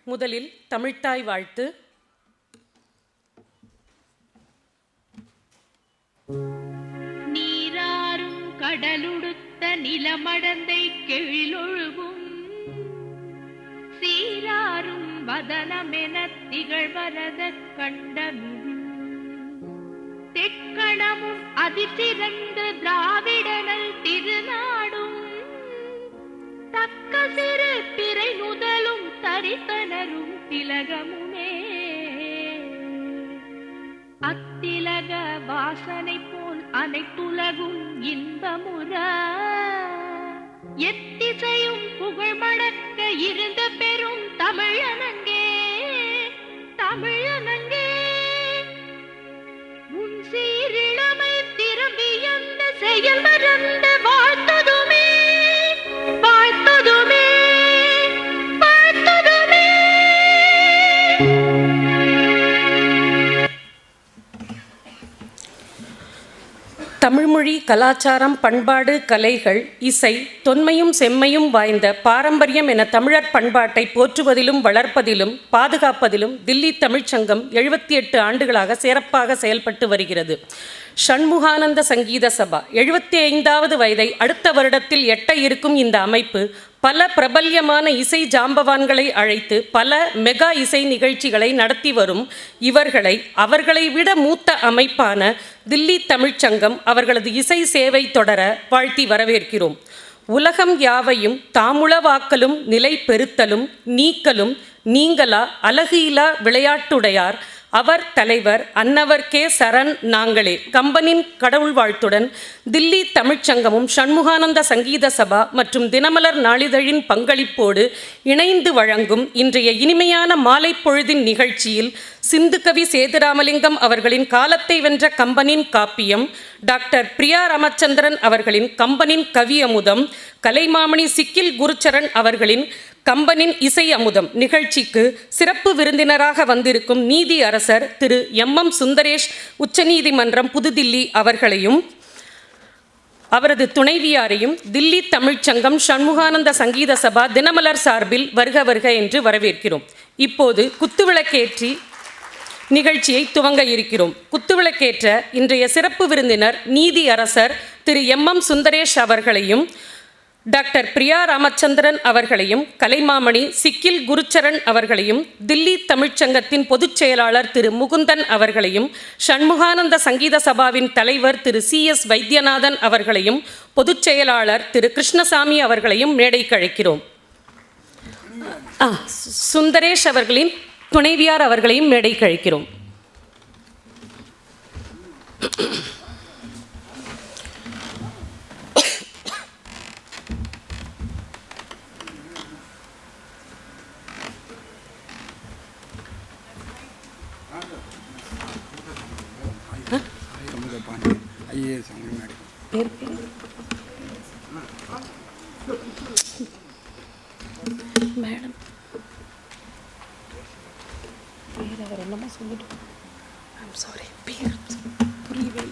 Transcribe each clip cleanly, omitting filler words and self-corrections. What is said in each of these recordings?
முதலில் தமிழ்த்தாய் வாழ்த்து. நீராறும் கடலுடுத்த நிலமடந்தை கெழிலொழுகும் சீராறும் வதனமென திகழ்வரத கண்டமிது தெக்கணமும் அதிசிறந்த திராவிடனல் திருநாடும் தக்க சிறு பிறை நுதலும் தரித்தனரும் திலகமுமே அத்திலக வாசனை போல் அனைத்துலகும் இன்பமுற எத்திசையும் புகழ் மணக்க இருந்த பெரும் தமிழனங்கே தமிழனங்கே உன் சீரிழமை திரும்பி அந்த செயல் மறந்த வாழ்த்ததுமே வாழ்த்ததுமே வாழ்த்ததுமே. தமிழ்மொழி, கலாச்சாரம், பண்பாடு, கலைகள், இசை, தொன்மையும் செம்மையும் வாய்ந்த பாரம்பரியம் என தமிழர் பண்பாட்டை போற்றுவதிலும் வளர்ப்பதிலும் பாதுகாப்பதிலும் தில்லி தமிழ்ச்சங்கம் 78 ஆண்டுகளாக சிறப்பாக செயல்பட்டு வருகிறது. ஷண்முகானந்த சங்கீத சபா 75வது வயதை அடுத்த வருடத்தில் எட்ட இருக்கும் இந்த அமைப்பு பல பிரபல்யமான இசை ஜாம்பவான்களை அழைத்து பல மெகா இசை நிகழ்ச்சிகளை நடத்தி வரும் அவர்களை விட மூத்த அமைப்பான தில்லி தமிழ்ச்சங்கம் அவர்களது இசை சேவை தொடர வாழ்த்தி வரவேற்கிறோம். உலகம் யாவையும் தாமுளவாக்கலும் நிலை பெறுத்தலும் நீக்கலும் நீங்களா அழகு இலா விளையாட்டுடையார் அவர் தலைவர் அன்னவர் கே சரண் நாங்களே. கம்பனின் கடவுள் வாழ்த்துடன் தில்லி தமிழ்ச்சங்கமும் ஷண்முகானந்த சங்கீத சபா மற்றும் தினமலர் நாளிதழின் பங்களிப்போடு இணைந்து வழங்கும் இன்றைய இனிமையான மாலை பொழுதின் நிகழ்ச்சியில் சிந்துகவி சேதுராமலிங்கம் அவர்களின் காலத்தை வென்ற கம்பனின் காப்பியம், டாக்டர் பிரியா ராமச்சந்திரன் அவர்களின் கம்பனின் கவி அமுதம், கலைமாமணி சிக்கில் குருச்சரன் அவர்களின் கம்பனின் இசை அமுதம் நிகழ்ச்சிக்கு சிறப்பு விருந்தினராக வந்திருக்கும் நீதி அரசர் திரு MM சுந்தரேஷ், உச்சநீதிமன்றம் புதுதில்லி அவர்களையும் அவரது துணைவியாரையும் தில்லி தமிழ்ச்சங்கம் ஷண்முகானந்த சங்கீத சபா தினமலர் சார்பில் வருக வருக என்று வரவேற்கிறோம். இப்போது குத்துவிளக்கேற்றி நிகழ்ச்சியை துவங்க இருக்கிறோம். குத்துவிளக்கேற்ற இன்றைய சிறப்பு விருந்தினர் நீதி அரசர் திரு MM சுந்தரேஷ் அவர்களையும் டாக்டர் பிரியா ராமச்சந்திரன் அவர்களையும் கலைமாமணி சிக்கில் குருச்சரன் அவர்களையும் தில்லி தமிழ்ச்சங்கத்தின் பொதுச் செயலாளர் திரு முகுந்தன் அவர்களையும் ஷண்முகானந்த சங்கீத சபாவின் தலைவர் திரு CS வைத்தியநாதன் அவர்களையும் பொதுச் செயலாளர் திரு கிருஷ்ணசாமி அவர்களையும் மேடைக்கு அழைக்கிறோம். சுந்தரேஷ் அவர்களின் துணைவியார் அவர்களையும் மேடைக்கு அழைக்கிறோம். மேடம் பேர் அவர் என்னமா சொல்லிட்டு ஐம் சாரி பேர் புரியவே.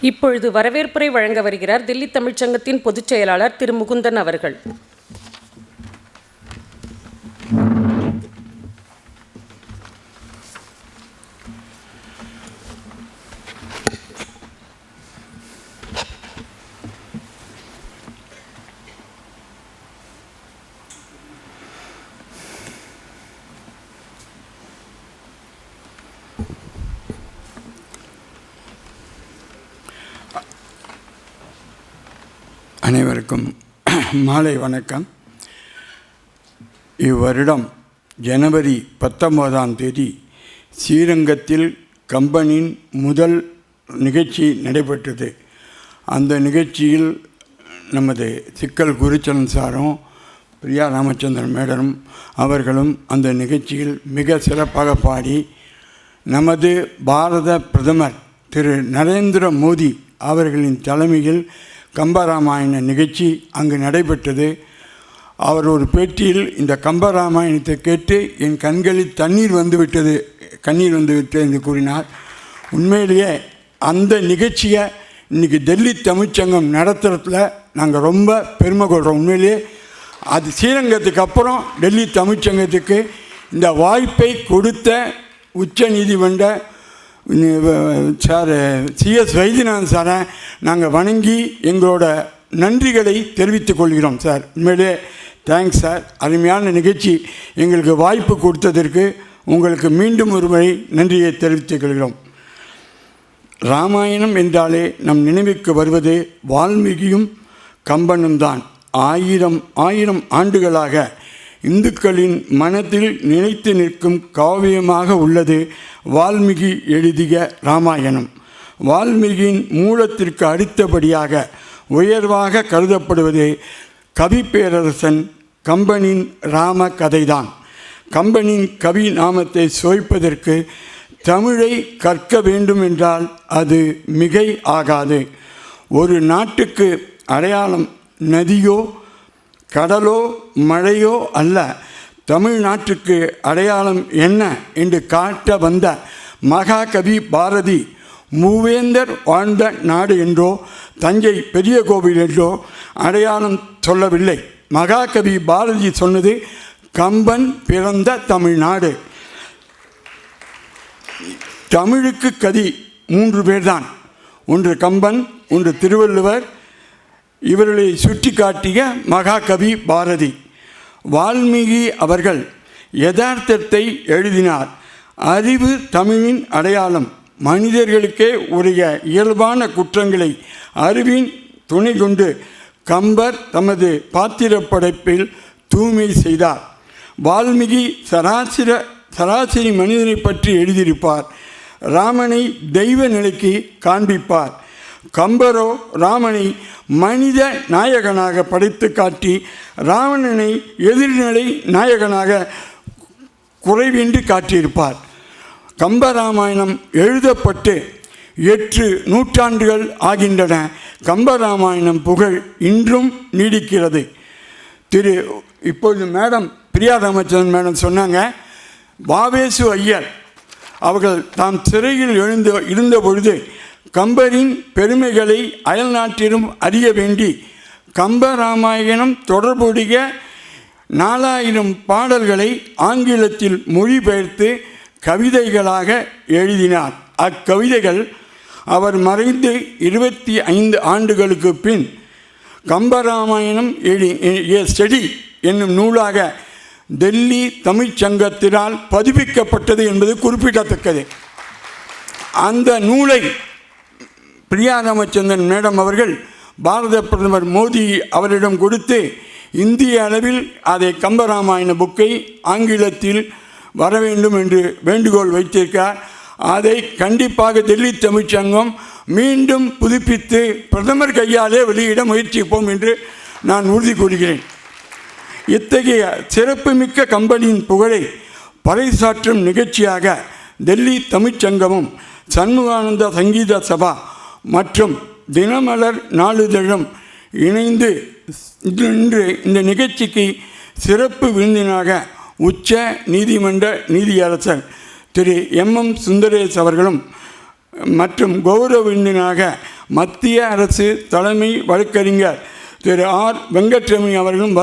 இப்பொழுது வரவேற்புரை வழங்க வருகிறார் தில்லி தமிழ்ச்சங்கத்தின் பொதுச் செயலாளர் திரு முகுந்தன் அவர்கள். அனைவருக்கும் மாலை வணக்கம். இவ்வருடம் ஜனவரி 19ஆம் தேதி ஸ்ரீரங்கத்தில் கம்பனின் முதல் நிகழ்ச்சி நடைபெற்றது. அந்த நிகழ்ச்சியில் நமது சிக்கல் குருச்சலன் சாரும் பிரியா ராமச்சந்திரன் மேடரும் அவர்களும் அந்த நிகழ்ச்சியில் மிக சிறப்பாக பாடி, நமது பாரத பிரதமர் திரு நரேந்திர மோடி அவர்களின் தலைமையில் கம்பராமாயண நிகழ்ச்சி அங்கு நடைபெற்றது. அவர் ஒரு பேட்டியில் இந்த கம்பராமாயணத்தை கேட்டு என் கண்களில் கண்ணீர் வந்துவிட்டது என்று கூறினார். உண்மையிலேயே அந்த நிகழ்ச்சியை இன்றைக்கி டெல்லி தமிழ்ச்சங்கம் நடத்துகிறதுல நாங்கள் ரொம்ப பெருமை கொள்கிறோம். உண்மையிலேயே அது ஸ்ரீரங்கத்துக்கு அப்புறம் டெல்லி தமிழ்ச்சங்கத்துக்கு இந்த வாய்ப்பை கொடுத்த உச்ச நீதிமன்ற சார் CS வைத்தியநாதன் சாரை நாங்கள் வணங்கி எங்களோட நன்றிகளை தெரிவித்துக் கொள்கிறோம். சார் உண்மையிலே தேங்க்ஸ் சார். அருமையான நிகழ்ச்சி எங்களுக்கு வாய்ப்பு கொடுத்ததற்கு உங்களுக்கு மீண்டும் ஒரு முறை நன்றியை தெரிவித்துக் கொள்கிறோம். ராமாயணம் என்றாலே நம் நினைவுக்கு வருவது வால்மீகியும் கம்பனும் தான். ஆயிரம் ஆண்டுகளாக இந்துக்களின் மனத்தில் நிலைத்து நிற்கும் காவியமாக உள்ளது வால்மீகி எழுதிய ராமாயணம். வால்மீகியின் மூலத்திற்கு அடுத்தபடியாக உயர்வாக கருதப்படுவது கவி பேரரசன் கம்பனின் ராம கதைதான். கம்பனின் கவி நாமத்தை சுவைப்பதற்கு தமிழை கற்க வேண்டும் என்றால் அது மிகை ஆகாது. ஒரு நாட்டுக்கு அடையாளம் நதியோ கடலோ மழையோ அல்ல. தமிழ்நாட்டுக்கு அடையாளம் என்ன என்று காட்ட வந்த மகாகவி பாரதி மூவேந்தர் வாழ்ந்த நாடு என்றோ தஞ்சை பெரிய கோவில் என்றோ அடையாளம் சொல்லவில்லை. மகாகவி பாரதி சொன்னது கம்பன் பிறந்த தமிழ்நாடு. தமிழுக்கு கதி 3 பேர்தான். ஒன்று கம்பன், ஒன்று திருவள்ளுவர், இவர்களை சுட்டி காட்டிய மகாகவி பாரதி. வால்மீகி அவர்கள் யதார்த்தத்தை எழுதினார். அறிவு தமிழின் அடையாளம். மனிதர்களுக்கே உரிய இயல்பான குற்றங்களை அறிவின் துணை கொண்டு கம்பர் தமது பாத்திர படைப்பில் தூய்மை செய்தார். வால்மீகி சராசரி மனிதனை பற்றி எழுதியிருப்பார். ராமனை தெய்வ நிலைக்கு காண்பிப்பார். கம்பரோ ராமனை மனித நாயகனாக படைத்து காட்டி ராவணனை எதிர்நிலை நாயகனாக குறைவின்றி காட்டியிருப்பார். கம்பராமாயணம் எழுதப்பட்டு 8 நூற்றாண்டுகள் ஆகின்றன. கம்பராமாயணம் புகழ் இன்றும் நீடிக்கிறது. இப்பொழுது மேடம் பிரியா ராமச்சந்திரன் மேடம் சொன்னாங்க, வாவேசு ஐயர் அவர்கள் தாம் சிறையில் இருந்த பொழுது கம்பரின் பெருமைகளை அயல்நாட்டிலும் அறிய வேண்டி கம்பராமாயணம் தொடர்புடைய 4000 பாடல்களை ஆங்கிலத்தில் மொழிபெயர்த்து கவிதைகளாக எழுதினார். அக்கவிதைகள் அவர் மறைந்து 25 ஆண்டுகளுக்கு பின் கம்பராமாயணம் ஏ ஸ்டடி என்னும் நூலாக டெல்லி தமிழ்ச்சங்கத்தினால் பதிப்பிக்கப்பட்டது என்பது குறிப்பிடத்தக்கது. அந்த நூலை பிரியா ராமச்சந்திரன் மேடம் அவர்கள் பாரத பிரதமர் மோடி அவரிடம் கொடுத்து இந்திய அளவில் அதை கம்பராமாயண புக்கை ஆங்கிலத்தில் வர வேண்டும் என்று வேண்டுகோள் வைத்திருக்கார். அதை கண்டிப்பாக டெல்லி தமிழ்ச்சங்கம் மீண்டும் புதுப்பித்து பிரதமர் கையாலே வெளியிட முயற்சிப்போம் என்று நான் உறுதி கூறுகிறேன். இத்தகைய சிறப்புமிக்க கம்பனின் புகழை பறைசாற்றும் நிகழ்ச்சியாக டெல்லி தமிழ்ச்சங்கமும் சண்முகானந்த சங்கீத சபா மற்றும் தினமலர் நாளிதழும் இணைந்து இன்று இந்த நிகழ்ச்சிக்கு சிறப்பு விருந்தினராக உச்ச நீதிமன்ற நீதியரசர் திரு MM சுந்தரேஷ் அவர்களும் மற்றும் கௌரவ விருந்தினராக மத்திய அரசு தலைமை வழக்கறிஞர் திரு ஆர் வெங்கட்ரமணி அவர்களும்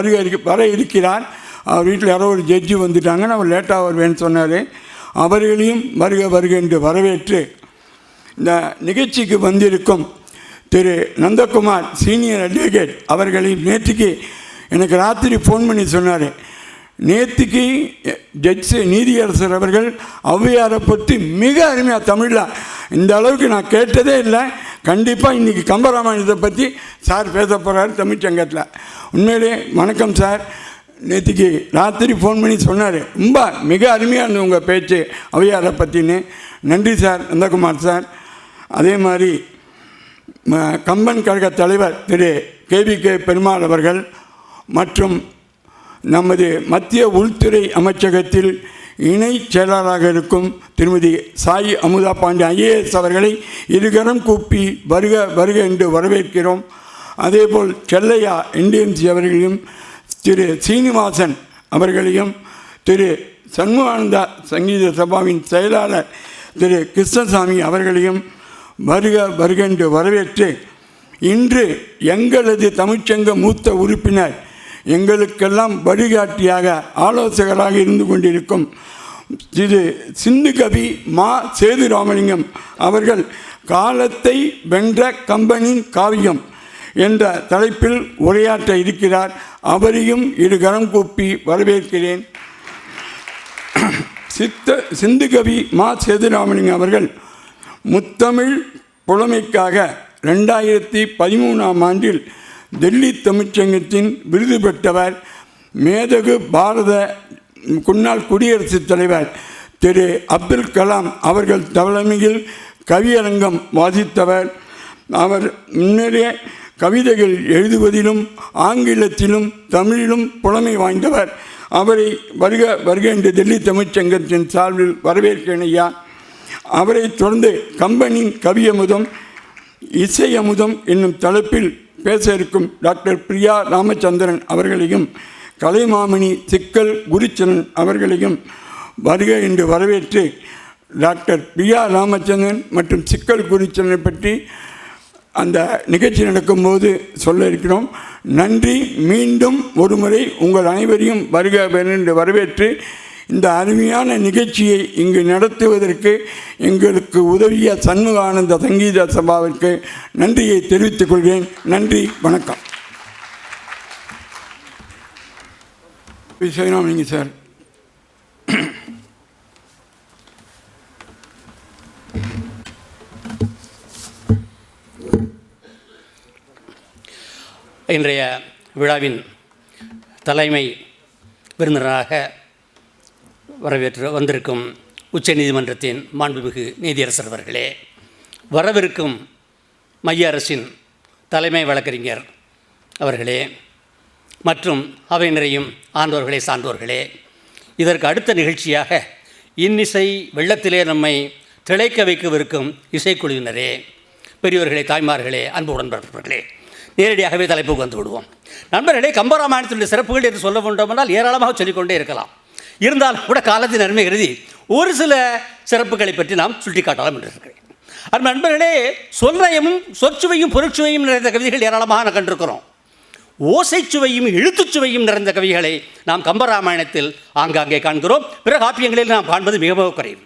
வர இருக்கிறார். அவர் வீட்டில் யாரோ ஒரு ஜட்ஜி வந்துட்டாங்கன்னு அவர் லேட்டாக வருவேன்னு சொன்னார். அவர்களையும் வருக என்று வரவேற்று இந்த நிகழ்ச்சிக்கு வந்திருக்கும் திரு நந்தகுமார் சீனியர் அட்வொகேட் அவர்களையும் நேற்றுக்கு எனக்கு ராத்திரி ஃபோன் பண்ணி சொன்னார். நேற்றுக்கு ஜட்ஜு நீதியரசர் அவர்கள் ஔவையாரை பற்றி மிக அருமையாக தமிழில் இந்த அளவுக்கு நான் கேட்டதே இல்லை. கண்டிப்பாக இன்றைக்கி கம்பராமாயணத்தை பற்றி சார் பேச போகிறார் தமிழ்ச்சங்கத்தில். உண்மையிலே வணக்கம் சார். நேற்றுக்கு ராத்திரி ஃபோன் பண்ணி சொன்னார், ரொம்ப மிக அருமையாக இருந்தது உங்கள் பேச்சு ஔவையாரை பற்றின்னு. நன்றி சார் நந்தகுமார் சார். அதே மாதிரி கம்பன் கழக தலைவர் திரு KVK பெருமாள் அவர்கள் மற்றும் நமது மத்திய உள்துறை அமைச்சகத்தில் இணை செயலாளராக இருக்கும் திருமதி சாய் அமுதா பாண்டி IAS அவர்களை இருகரம் கூப்பி வருக என்று வரவேற்கிறோம். அதேபோல் செல்லையா NDMC அவர்களையும் திரு சீனிவாசன் அவர்களையும் திரு சண்முகானந்தா சங்கீத சபாவின் செயலாளர் திரு கிருஷ்ணசாமி அவர்களையும் வருக என்று வரவேற்று இன்று எங்களது தமிழ்ச்சங்க மூத்த உறுப்பினர் எங்களுக்கெல்லாம் வழிகாட்டியாக ஆலோசகராக இருந்து கொண்டிருக்கும் திரு சிந்து கவி மா சேதுராமலிங்கம் அவர்கள் காலத்தை வென்ற கம்பனின் காவியம் என்ற தலைப்பில் உரையாற்ற இருக்கிறார். அவரையும் இருகரம் கூப்பி வரவேற்கிறேன். சிந்து கவி மா சேதுராமலிங்கம் அவர்கள் முத்தமிழ் புலமைக்காக 2013ஆம் ஆண்டில் டெல்லி தமிழ்ச்சங்கத்தின் விருது பெற்றவர். மேதகு பாரத முன்னாள் குடியரசுத் தலைவர் திரு அப்துல் கலாம் அவர்கள் தலைமையில் கவியரங்கம் வாசித்தவர். அவர் முன்னரே கவிதைகள் எழுதுவதிலும் ஆங்கிலத்திலும் தமிழிலும் புலமை வாய்ந்தவர். அவரை வருக என்று டெல்லி தமிழ்ச்சங்கத்தின் சார்பில் வரவேற்கிறேன் ஐயா. அவரை தொடர்ந்து கம்பனின் கவியமுதம் இசையமுதம் என்னும் தலைப்பில் பேச இருக்கும் டாக்டர் பிரியா ராமச்சந்திரன் அவர்களையும் கலைமாமணி சிக்கல் குருச்சரன் அவர்களையும் வருக என்று வரவேற்று டாக்டர் பிரியா ராமச்சந்திரன் மற்றும் சிக்கல் குருச்சரனை பற்றி அந்த நிகழ்ச்சி நடக்கும்போது சொல்ல இருக்கிறோம். நன்றி. மீண்டும் ஒருமுறை உங்கள் அனைவரையும் வருக என்று வரவேற்று இந்த அருமையான நிகழ்ச்சியை இங்கு நடத்துவதற்கு எங்களுக்கு உதவிய சண்முகானந்த சங்கீத சபாவிற்கு நன்றியை தெரிவித்துக் கொள்கிறேன். நன்றி, வணக்கம். விஸ்வநாமலிங்க சார். இன்றைய விழாவின் தலைமை விருந்தினராக வரவேற்று வந்திருக்கும் உச்சநீதிமன்றத்தின் மாண்புமிகு நீதியரசர் அவர்களே, வரவிருக்கும் மைய அரசின் தலைமை வழக்கறிஞர் அவர்களே மற்றும் அவை நிறையும் ஆண்டோர்களே சான்றோர்களே, இதற்கு அடுத்த நிகழ்ச்சியாக இன்னிசை வெள்ளத்திலே நம்மை திளைக்க வைக்கவிருக்கும் இசைக்குழுவினரே, பெரியோர்களே, தாய்மார்களே, அன்பு உடன்பிறப்பவர்களே, நேரடியாகவே தலைப்புக்கு வந்து விடுவோம். நண்பர்களே, கம்பராமாயணத்தினுடைய சிறப்புகள் என்று சொல்ல வேண்டுமென்றால் ஏராளமாக சொல்லிக்கொண்டே இருக்கலாம். இருந்தாலும் கூட காலத்தின் அருமை கருதி ஒரு சில சிறப்புகளை பற்றி நாம் சுட்டிக்காட்டலாம் என்று இருக்கிறேன். அது நண்பர்களே, சொல்நயமும் சொற்சுவையும் பொருட்சுவையும் நிறைந்த கவிதைகள் ஏராளமாக நான் கண்டிருக்கிறோம். ஓசைச்சுவையும் எழுத்துச்சுவையும் நிறைந்த கவிகளை நாம் கம்பராமாயணத்தில் ஆங்காங்கே காண்கிறோம். பிற காப்பியங்களில் நாம் காண்பது மிகவும் குறைவு.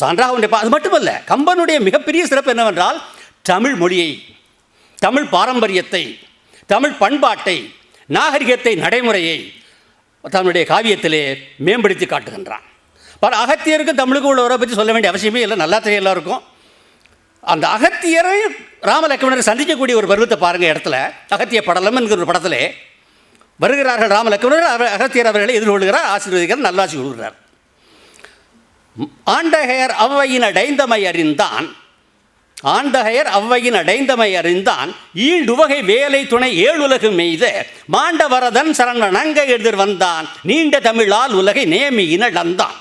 சான்றாக ஒன்றை அது மட்டுமல்ல, கம்பனுடைய மிகப்பெரிய சிறப்பு என்னவென்றால் தமிழ் மொழியை, தமிழ் பாரம்பரியத்தை, தமிழ் பண்பாட்டை, நாகரிகத்தை, நடைமுறையை தன்னுடைய காவியத்திலே மேம்படுத்தி காட்டுகின்றான். அகத்தியருக்கு தமிழுக்கு உள்ள உறவை பற்றி சொல்ல வேண்டிய அவசியமே இல்லை, நல்லா தெரியும் எல்லாருக்கும். அந்த அகத்தியரை ராமலக்ஷ்மணரை சந்திக்கக்கூடிய ஒரு பருவத்தை பாருங்கள். இடத்துல அகத்திய படலம் என்கிற ஒரு படத்திலே வருகிறார்கள் ராமலக்ஷ்மணர். அகத்தியர் அவர்களை எதிர்கொள்கிறார், ஆசீர்வதிக்கிறார், நல்லாட்சி கொள்கிறார். ஆண்டகையர் அவ்வையின் அடைந்தமை அறிந்தான், ஆண்டகையர் அவ்வையின் அடைந்தமை அறிந்தான், ஈண்டுவகை வேலை துணை ஏழுலகு மெய்த மாண்டவரதன் சரண நங்க எதிர் வந்தான், நீண்ட தமிழால் உலகை நேமி இனடந்தான்.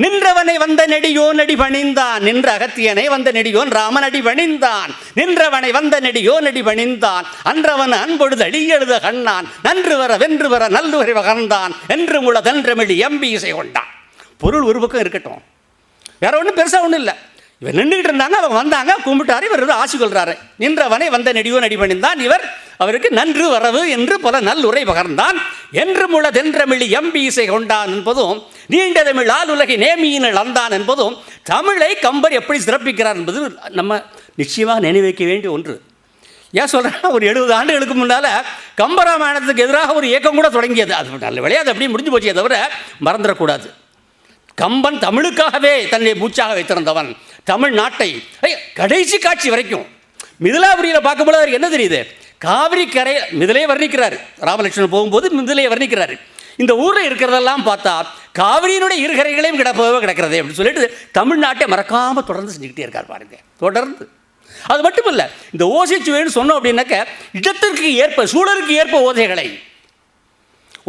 நின்றவனை வந்த நெடியோன் அடி பணிந்தான், நின்ற அகத்தியனை வந்த நெடியோன் ராமன் அடி பணிந்தான், நின்றவனை வந்த நெடியோன் அடி பணிந்தான், அன்றவன் அன்பொழுது அடியெழுத கண்ணான், நன்று வர வென்று வர நல்லுவரை வகர்ந்தான், என்று முளதன்றமிழி எம்பி இசை கொண்டான். பொருள் ஒரு பக்கம் இருக்கட்டும், வேற ஒன்றும் பெருசாக ஒன்றும் இல்லை. இவர் நின்றுக்கிட்டு இருந்தாங்க, அவங்க வந்தாங்க, கும்பிட்டாரு, இவர் ஆசி கொள்றாரு. நின்றவனை வந்த நெடியோ நடி பணிந்தான், இவர் அவருக்கு நன்று வரவு என்று பல நல்லுரை பகர்ந்தான். என்று முள தென்றமிழி எம்பி இசை கொண்டான் என்பதும், நீண்ட தமிழ் ஆளுலகை நேமியினள் அந்தான் என்பதும், தமிழை கம்பர் எப்படி சிறப்பிக்கிறார் என்பது நம்ம நிச்சயமாக நினைவைக்க வேண்டிய ஒன்று. ஏன் சொல்கிறேன்னா, ஒரு 70 ஆண்டுகளுக்கு முன்னால் கம்பராமாயணத்துக்கு எதிராக ஒரு இயக்கம் கூட தொடங்கியது. அது நல்ல விளையாது, அப்படியே முடிஞ்சு போச்சே தவிர மறந்துடக்கூடாது. கம்பன் தமிழுக்காகவே தன்னை மூச்சாக வைத்திருந்தவன். தமிழ்நாட்டை கடைசி காட்சி வரைக்கும் மிதிலாபுரியில் பார்க்கும்போது அவருக்கு என்ன தெரியுது, காவிரி கரை மிதிலையே வர்ணிக்கிறார். ராமலட்சுமணன் போகும்போது மிதிலையை வர்ணிக்கிறார். இந்த ஊரில் இருக்கிறதெல்லாம் பார்த்தா காவிரியினுடைய இருகரைகளையும் கிடக்கிறதே அப்படின்னு சொல்லிட்டு தமிழ்நாட்டை மறக்காமல் தொடர்ந்து செஞ்சுக்கிட்டே இருக்கார் பாருங்க, தொடர்ந்து. அது மட்டும் இல்லை, இந்த ஓசைச்சுவைன்னு சொன்னோம் அப்படின்னாக்க இடத்திற்கு ஏற்ப சூழலுக்கு ஏற்ப ஓசைகளை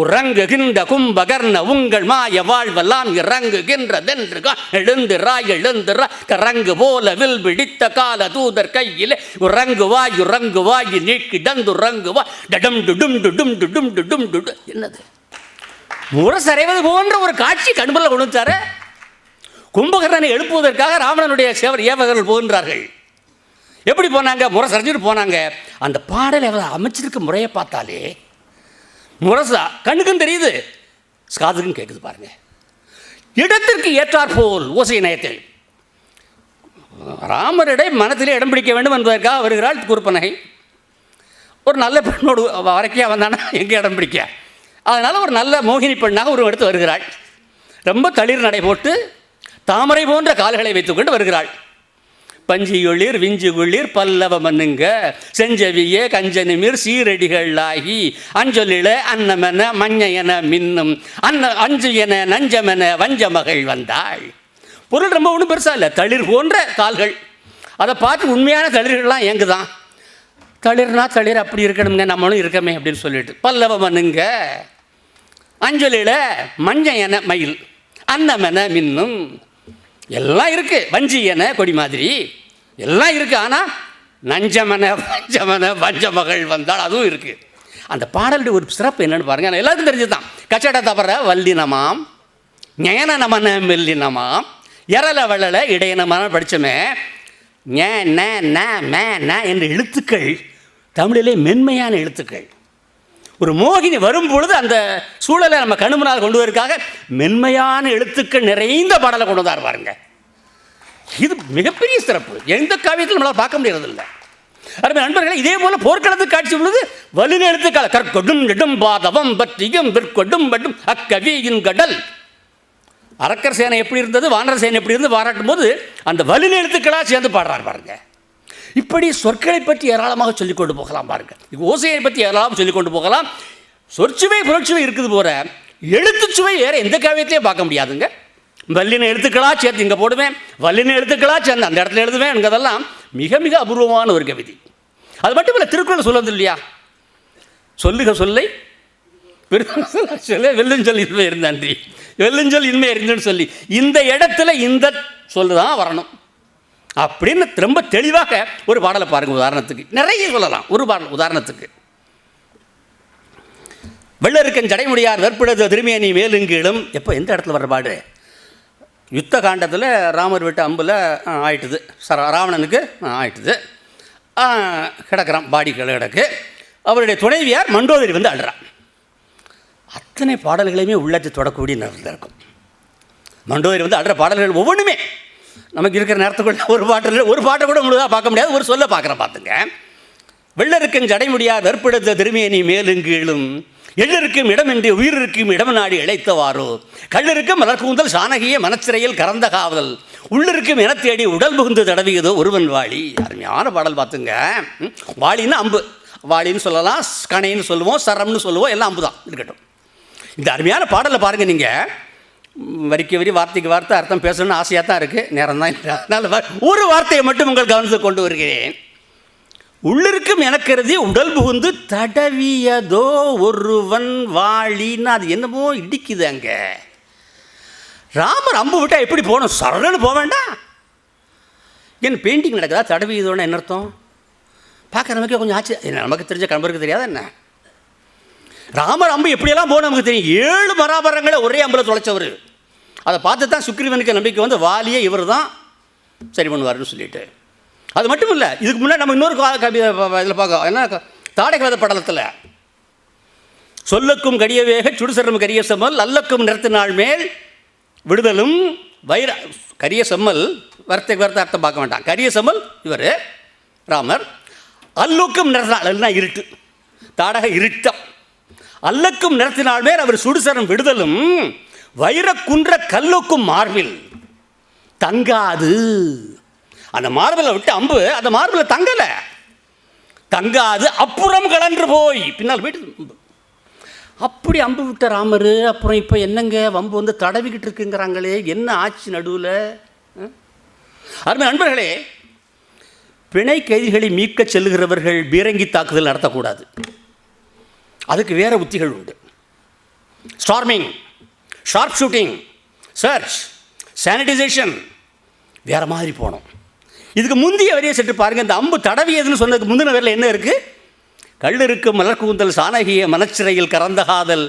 உறங்குகின்ற கும்பகர்ண உங்கள் மாய வாழ்வெல்லாம் இறங்குகின்றதென்று எழுந்துராய் எழுந்துரா கரங்கு போல வில் பிடித்த கால தூதர் கையில் உறங்குவாய் நீக்கிடந்துறங்குவா டடம் டுடும் டுடும் டுடும் டுடும் டுடு. என்னது முரசறைவது போன்ற ஒரு காட்சி கண்புல கொண்டு வச்சாரு. கும்பகர்ணனை எழுப்புவதற்காக ராவணனுடைய ஏவகர்கள் போகின்றார்கள். எப்படி போனாங்க, முரசறிஞ்சிட்டு போனாங்க. அந்த பாடலை அமைச்சிருக்க முறையை பார்த்தாலே முரசா கண்ணுக்கும் தெரியுது, காதுக்கும் கேட்குது பாருங்க. இடத்திற்கு ஏற்றாற்போல் ஓசை நயத்தில் ராமரிடை மனத்திலே இடம் பிடிக்க வேண்டும் என்பதற்காக வருகிறாள் கூர்ப்பனகை. ஒரு நல்ல பெண்ணோடு வரைக்கியா வந்தானா எங்கே இடம் பிடிக்க, அதனால் ஒரு நல்ல மோகினி பெண்ணாக ஒரு எடுத்து வருகிறாள். ரொம்ப தளிர் நடை போட்டு தாமரை போன்ற கால்களை வைத்துக்கொண்டு வருகிறாள். பஞ்சியுளிர் விஞ்சுகுளிர் பல்லவ மண்ணுங்க செஞ்சவியே கஞ்சனிமிர் சீரடிகளாகி அஞ்சொலில அன்னமென மஞ்சையென மின்னும் அஞ்சு என நஞ்சமென வஞ்ச மகள் வந்தாள். பொருள் ரொம்ப ஒன்றும் பெருசாக இல்லை, தளிர் போன்ற கால்கள். அதை பார்த்து உண்மையான தளிர்கள்லாம் எங்குதான், தளிர்னா தளிர் அப்படி இருக்கணுங்க, நம்மளும் இருக்கமே அப்படின்னு சொல்லிட்டு பல்லவ மண்ணுங்க அஞ்சொலில மஞ்சையென மயில் அன்னமென மின்னும் எல்லாம் இருக்குது, வஞ்சி என கொடி மாதிரி எல்லாம் இருக்குது. ஆனால் நஞ்சமன வஞ்ச மகள் வந்தால் அதுவும் இருக்குது. அந்த பாடலுடைய ஒரு சிறப்பு என்னென்னு பாருங்கள், நான் எல்லாருக்கும் தெரிஞ்சது தான். கச்சட தவற வல்லினமாம் ஞான நமன மெல்லினமாம் எரல வளல இடையனமான படித்தமே என்ற எழுத்துக்கள் தமிழிலே மென்மையான எழுத்துக்கள். ஒரு மோகினி வரும் பொழுது அந்த சூழலை நம்ம கண்ணு முன்னால் கொண்டு வருவதற்காக மென்மையான எழுத்துக்கள் நிறைந்த பாடலை கொண்டு வந்தார் பாருங்க. இது மிகப்பெரிய சிறப்பு, எந்த காவியத்தில் நம்மளால் பார்க்க முடியறதில்லை. அருமை நண்பர்களே, இதே போல போர்க்களத்துக்கு காட்சி பொழுது வலின எழுத்துக்கள் கற்கொடும் நெடும் பாதவம் பற்றியும் விற்கொடும் பட்டும் அக்கவியின் கடல். அரக்கர் சேனை எப்படி இருந்தது, வானர சேனை எப்படி இருந்து பாராட்டும் போது அந்த வலின எழுத்துக்களாக சேர்ந்து பாடுறார் பாருங்க. இப்படி சொற்களை பற்றி ஏராளமாக சொல்லிக் கொண்டு போகலாம் பாருங்க. ஓசையை பற்றி ஏராளமாக சொல்லிக் கொண்டு போகலாம். சொற்சுவை புரட்சுவை இருக்குது போல எழுத்துச்சுவை வேற எந்த காவியத்தையும் பார்க்க முடியாதுங்க. வல்லின எழுத்துக்களாக சேர்த்து இங்கே போடுவேன், வல்லின எழுத்துக்களாக சேர்ந்து அந்த இடத்துல எழுதுவேன்ங்கிறதெல்லாம் மிக மிக அபூர்வமான ஒரு கவிதை. அது மட்டும் இல்லை, திருக்குறள் சொல்லுறது இல்லையா, சொல்லுக சொல்லை சொல்ல வெல்லுஞ்சொல் இன்மை இருந்தான்றி வெல்லுஞ்சொல் இன்மை அறிந்துன்னு சொல்லி இந்த இடத்துல இந்த சொல்லு தான் வரணும் அப்படின்னு ரொம்ப தெளிவாக ஒரு பாடலை பாருங்கள். உதாரணத்துக்கு நிறைய சொல்லலாம். ஒரு பாடல் உதாரணத்துக்கு வெள்ளருக்கன் ஜடைமுடியார் வெற்புடது திருமேனி மேலுங்கீழும். எப்போ எந்த இடத்துல வர்ற பாடு, யுத்த காண்டத்தில் ராமர் விட்டு அம்பில் ஆயிட்டுது, ராவணனுக்கு ஆயிட்டுது, கிடக்கிறான், பாடி கிடக்கு. அவருடைய துணைவியார் மண்டோதரி வந்து அழுறான். அத்தனை பாடல்களையுமே உள்ளத்தை தொடக்கூடிய நேரத்தில் இருக்கும். மண்டோதரி வந்து அழுற பாடல்கள் ஒவ்வொன்றுமே நமக்கு இருக்கிற நேரத்துக்குள்ள ஒரு பாட்டை கூட முழுதாக பார்க்க முடியாது, ஒரு சொல்ல பார்க்குறேன் பார்த்துங்க. வெள்ளருக்கும் ஜடைமுடியார் வெற்புடத்த திருமேனி மேலுங்கீழும் எள்ளருக்கும் இடமின்றி உயிரிருக்கும் இடம் நாடி இழைத்தவாரோ கள்ளிருக்கும் மலர்கூந்தல் சானகிய மனச்சிறையில் கறந்த காவல் உள்ளிருக்கும் என தேடி உடல் புகுந்து தடவியதோ ஒருவன் வாளி. அருமையான பாடல் பார்த்துங்க. வாளின்னா அம்பு, வாளின்னு சொல்லலாம், கணைன்னு சொல்லுவோம், சரம்னு சொல்லுவோம், எல்லாம் அம்பு தான் இருக்கட்டும். இந்த அருமையான பாடலை பாருங்கள். நீங்கள் வரிக்கு வரி வார்த்தைக்கு வார்த்தை அர்த்தம் பேசணும்னு ஆசையாக தான் இருக்குது, நேரம் தான் இல்லை. அதனால் ஒரு வார்த்தையை மட்டும் உங்கள் கவனத்துக்கு கொண்டு வருகிறேன். உள்ளிருக்கும் எனக்கருதி உடல் புகுந்து தடவியதோ ஒருவன் வாளின்னு அது என்னமோ இடிக்குது. அங்கே ராமர் அம்பு விட்டால் எப்படி போகணும், சரன்னு போக வேண்டாம். என்ன பெயிண்டிங் நடக்குதா, தடவியதோன்னு என்ன அர்த்தம் பார்க்க நமக்கே கொஞ்சம் ஆச்சு. என்ன நமக்கு தெரிஞ்ச கணவருக்கு தெரியாத என்ன, ராமர் அம்பு எப்படியெல்லாம் போகணும் நமக்கு தெரியும். 7 மராபரங்களை ஒரே அம்பில் தொலைச்சவர். அதை பார்த்து தான் சுக்ரீவனுக்கு நம்பிக்கை வந்து வாலியே இவர் தான் சரி பண்ணுவார்னு சொல்லிட்டு. அது மட்டும் இல்லை, இதுக்கு முன்னாடி நம்ம இன்னொரு இதில் பார்க்க என்ன தாடகவேத படலத்தில் சொல்லுக்கும் கடிய வேக சுடுசரம் கரிய செம்மல் அல்லக்கும் நிறத்தினாள் மேல் விடுதலும் வைர கரிய செம்மல் வார்த்தை அர்த்தம் பார்க்க வேண்டாம். கரிய செம்மல் இவர் ராமர், அல்லுக்கும் நிறத்தினாள் இருட்டு, தாடக இருட்டம், அல்லக்கும் நிறத்தினாள் மேல் அவர் சுடுசரம் விடுதலும் வைரக்குன்ற கல்லுக்கும் மார்பில் தங்காது. அந்த மார்பில் விட்டு அம்பு அந்த மார்பில் தங்காது அப்புறம் கலன்று போய் பின்னால் போயிட்டு அப்படி அம்பு விட்ட ராமர். அப்புறம் இப்போ என்னங்க வம்பு வந்து தடவிக்கிட்டு இருக்குங்கிறாங்களே, என்ன ஆட்சி நடுவில்? அருமை நண்பர்களே, பிணை கைதிகளை மீட்க செல்லுகிறவர்கள் பீரங்கி தாக்குதல் நடத்தக்கூடாது. அதுக்கு வேறு உத்திகள் உண்டு. Storming, sharp shooting, search, sanitization, வேறு மாதிரி போனோம். இதுக்கு முந்தைய வரையை சற்று பாருங்கள். இந்த அம்பு தடவியதுன்னு சொன்னதுக்கு முந்தின வரையில் என்ன இருக்குது? கள்ளிருக்கும் மலர்கூந்தல் சானகிய மனச்சிறையில் கறந்த காதல்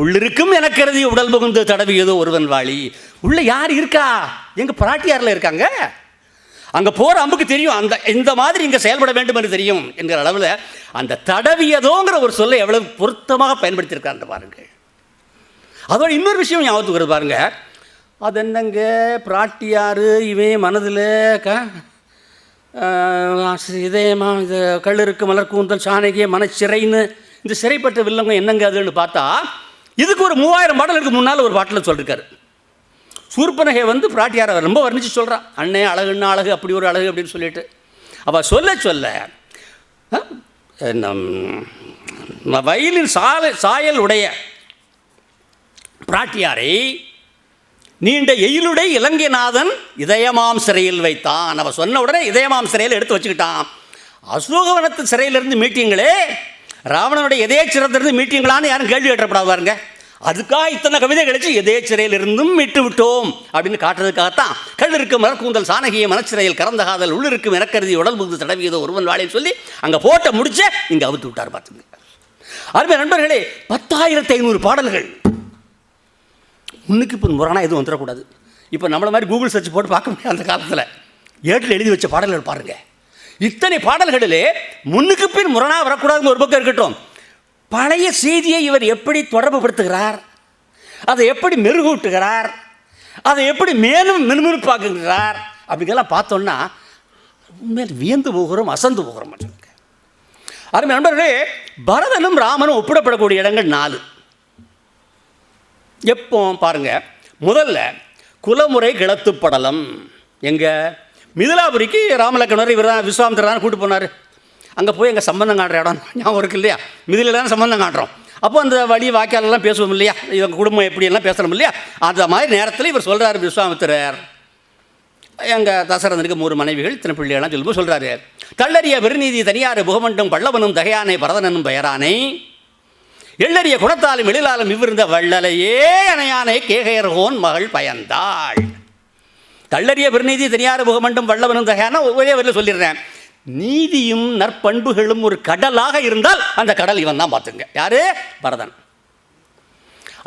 உள்ளிருக்கும் எனக்கருதி உடல் புகுந்து தடவியதோ ஒருவன் வாழி. உள்ள யார் இருக்கா? எங்கள் பிராட்டியாரில் இருக்காங்க. அங்கே போகிற அம்புக்கு தெரியும் இந்த மாதிரி இங்கே செயல்பட வேண்டும் என்று தெரியும் என்கிற அளவில் அந்த தடவியதோங்கிற ஒரு சொல்லை எவ்வளவு பொருத்தமாக பயன்படுத்தியிருக்காங்க பாருங்கள். அதோட இன்னொரு விஷயம் ஞாபகத்துக்கு வருது பாருங்க. அது என்னங்க பிராட்டியார் இவன் மனதில் இதேமா இது கள்ளிருக்கு மலர் கூந்தல் சாணகிய மனச்சிறைன்னு இந்த சிறைப்பட்ட வில்லங்க என்னங்க அதுன்னு பார்த்தா இதுக்கு ஒரு 3000 பாடலுக்கு முன்னால் ஒரு பாட்டில் சொல்லியிருக்காரு. சூர்பனகை வந்து பிராட்டியார் அவர் ரொம்ப வர்ணித்து சொல்கிறான். அண்ணே அழகுன்னா அழகு, அப்படி ஒரு அழகு அப்படின்னு சொல்லிட்டு அவள் சொல்ல வயலின் சாயல் உடைய பிராட்டியாரை நீண்ட எயிலுடை இலங்கைநாதன் இதயமாம் சிறையில் வைத்தான். அவன் சொன்ன உடனே இதயமாம் சிறையில் எடுத்து வச்சுக்கிட்டான். அசோகவனத்து சிறையிலிருந்து மீட்டிங்களே, ராவணனுடைய இதய சிறத்திலிருந்து மீட்டிங்களான்னு யாரும் கேள்வி கேட்டப்படாது பாருங்க. அதுக்காக இத்தனை கவிதை கழிச்சு இதய சிறையிலிருந்தும் மீட்டு விட்டோம் அப்படின்னு காட்டுறதுக்காகத்தான் கள்ளிருக்கும் மலர்கூந்தல் சானகிய மனச்சிறையில் கறந்த காதல் உள்ளிருக்கும் எனக்கருதி உடல் புகுந்து தடவியதோ ஒருவன் வாழைன்னு சொல்லி அங்கே போட்ட முடிச்ச இங்கே அவுத்து விட்டார் பார்த்துங்க. அருமை நண்பர்களே, 10,500 பாடல்கள். முன்னுக்கு இப்போ முரணாக எதுவும் வந்துடக்கூடாது. இப்போ நம்மளை மாதிரி கூகுள் சர்ச் போட்டு பார்க்க முடியாது. அந்த காலத்தில் ஏட்டில் எழுதி வச்ச பாடல்கள் பாருங்கள். இத்தனை பாடல்களிலே முன்னுக்கு பின் முரணாக வரக்கூடாதுன்னு ஒரு பக்கம் இருக்கட்டும், பழைய செய்தியை இவர் எப்படி தொடர்பு படுத்துகிறார், அதை எப்படி மெருகூட்டுகிறார், அதை எப்படி மேலும் மினுமினுப்பாக்குகிறார் அப்படிங்கெல்லாம் பார்த்தோன்னா உண்மையில் வியந்து போகிறோம், அசந்து போகிறோம். அருமை நண்பர்களே, பரதனும் ராமனும் ஒப்பிடப்படக்கூடிய இடங்கள் 4. எப்போ பாருங்க, முதல்ல குலமுறை கிளத்து படலம். எங்கள் மிதிலாபுரிக்கு ராமலக்கணர் இவர் தான் விஸ்வாமித்திரர் தான் கூட்டு போனார். அங்கே போய் எங்கள் சம்பந்தம் காட்டுற இடம் ஞாபகம் இருக்கு இல்லையா? மிதில தான் சம்பந்தம் காட்டுறோம். அப்போ அந்த வழி வாய்க்காலெல்லாம் பேசுவோம் இல்லையா? இவங்க குடும்பம் எப்படியெல்லாம் பேசுகிறோம் இல்லையா? அந்த மாதிரி நேரத்தில் இவர் சொல்கிறார், விஸ்வாமித்திரர் எங்கள் தசரதனுக்கு 3 மனைவிகள் இத்தனை பிள்ளைகள்லாம் சொல்லும்போது சொல்கிறாரு, தள்ளறிய விருநீதி தனியாறு புகமண்டும் பல்லவனும் தகையானை பரதனனும் பெயரானை எள்ளறிய குணத்தாலும் எழிலாலும் இவ்விருந்த வள்ளலையே அணையானை கேகையர்கோன் மகள் பயந்தாள். தள்ளறிய விருநீதி தனியாறு புகமண்டும் வல்லவனும் தகையான ஒரே வரையில் சொல்லிடுறேன். நீதியும் நற்பண்புகளும் ஒரு கடலாக இருந்தால் அந்த கடல் இவன் தான். பார்த்துங்க, யாரு? பரதன்.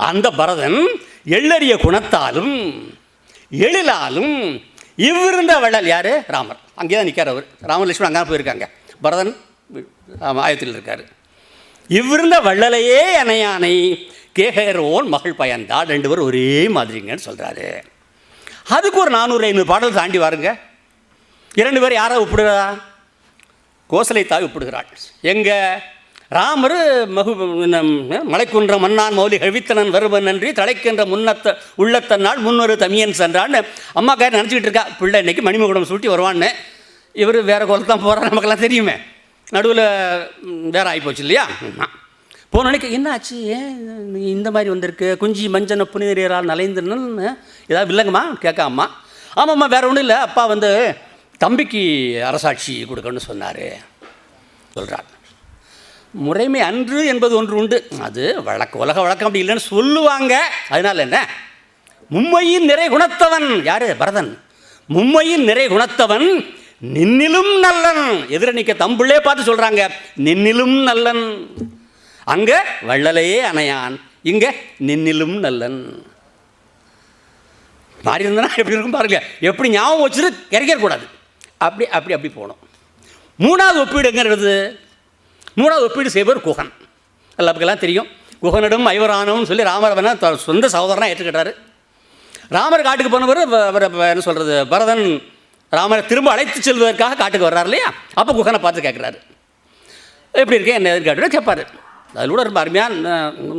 அந்த பரதன் எள்ளறிய குணத்தாலும் எழிலாலும் இவ்விருந்த வள்ளல் யாரு? ராமர். அங்கே தான் நிற்கார் அவர். ராமர் லட்சுமணன் அங்கே போயிருக்காங்க, பரதன் ஆயத்தில் இருக்கார். இவ்விருந்த வள்ளலையே அணையானை கேகையர் ஓன் மகள் பயந்தாள். 2 பேரும் ஒரே மாதிரிங்கன்னு சொல்கிறாரு. அதுக்கு ஒரு 400-500 பாடல் தாண்டி வாருங்க. 2 பேர் யாரை ஒப்பிடுறா? கோசலை தாய் ஒப்பிடுகிறாள். எங்கள் ராமர் மலைக்குன்ற மன்னான் மௌலி கழித்தனன் வருவன் நன்றி தலைக்கின்ற முன்னத்த உள்ளத்தன்னாள் முன்னொரு தமியன் சென்றான்னு அம்மாக்கார நினச்சிக்கிட்டு இருக்கா. பிள்ளை இன்றைக்கி மணிமகுடம் சூட்டி வருவான்னு. இவர் வேறு கோலத்து தான் போகிறார், நமக்கெல்லாம் தெரியுமே. நடுவில் வேறு ஆகிப்போச்சு இல்லையா? போனோடனே என்ன ஆச்சு, ஏன் இந்த மாதிரி வந்திருக்கு, குஞ்சி மஞ்சன புனிதரால் நலைந்துன்னு ஏதாவது இல்லைங்கம்மா கேட்காம்மா. ஆமாம்மா, வேறு ஒன்றும் இல்லை, அப்பா வந்து தம்பிக்கு அரசாட்சி கொடுக்கணும்னு சொன்னார் சொல்கிறார். முறைமை அன்று என்பது ஒன்று உண்டு, அது உலக வழக்கம் அப்படி இல்லைன்னு சொல்லுவாங்க. அதனால் என்ன, மும்மையின் நிறை குணத்தவன் யார்? பரதன். மும்மையின் நிறை குணத்தவன் நின்னிலும் நல்லன். எதிரணிக்க தம்புள்ளே பார்த்து சொல்கிறாங்க, நின்னிலும் நல்லன். அங்கே வள்ளலையே அணையான், இங்கே நின்னிலும் நல்லன். மாறி இருந்தனா எப்படி இருக்கும் பாருங்க. எப்படி ஞாபகம் வச்சுட்டு இறக்கக்கூடாது. அப்படி அப்படி அப்படி போகணும். மூணாவது ஒப்பீடு எங்கே இருக்குது? மூணாவது ஒப்பீடு செய்வர் குகன். எல்லாருக்கெல்லாம் தெரியும். குகனிடம் ஐவரானவன்னு சொல்லி ராமர் வேணால் சொந்த சகோதரனாக ஏற்றுக்கிட்டாரு. ராமர் காட்டுக்கு போனவர் அவர் என்ன சொல்கிறது, பரதன் ராமரை திரும்ப அழைத்து செல்வதற்காக காட்டுக்கு வர்றார் இல்லையா? அப்போ குகனை பார்த்து கேட்குறாரு, எப்படி இருக்கேன் என்ன எதுன்னு கேட்டு கேட்பார். அதில் கூட ரொம்ப அருமையான,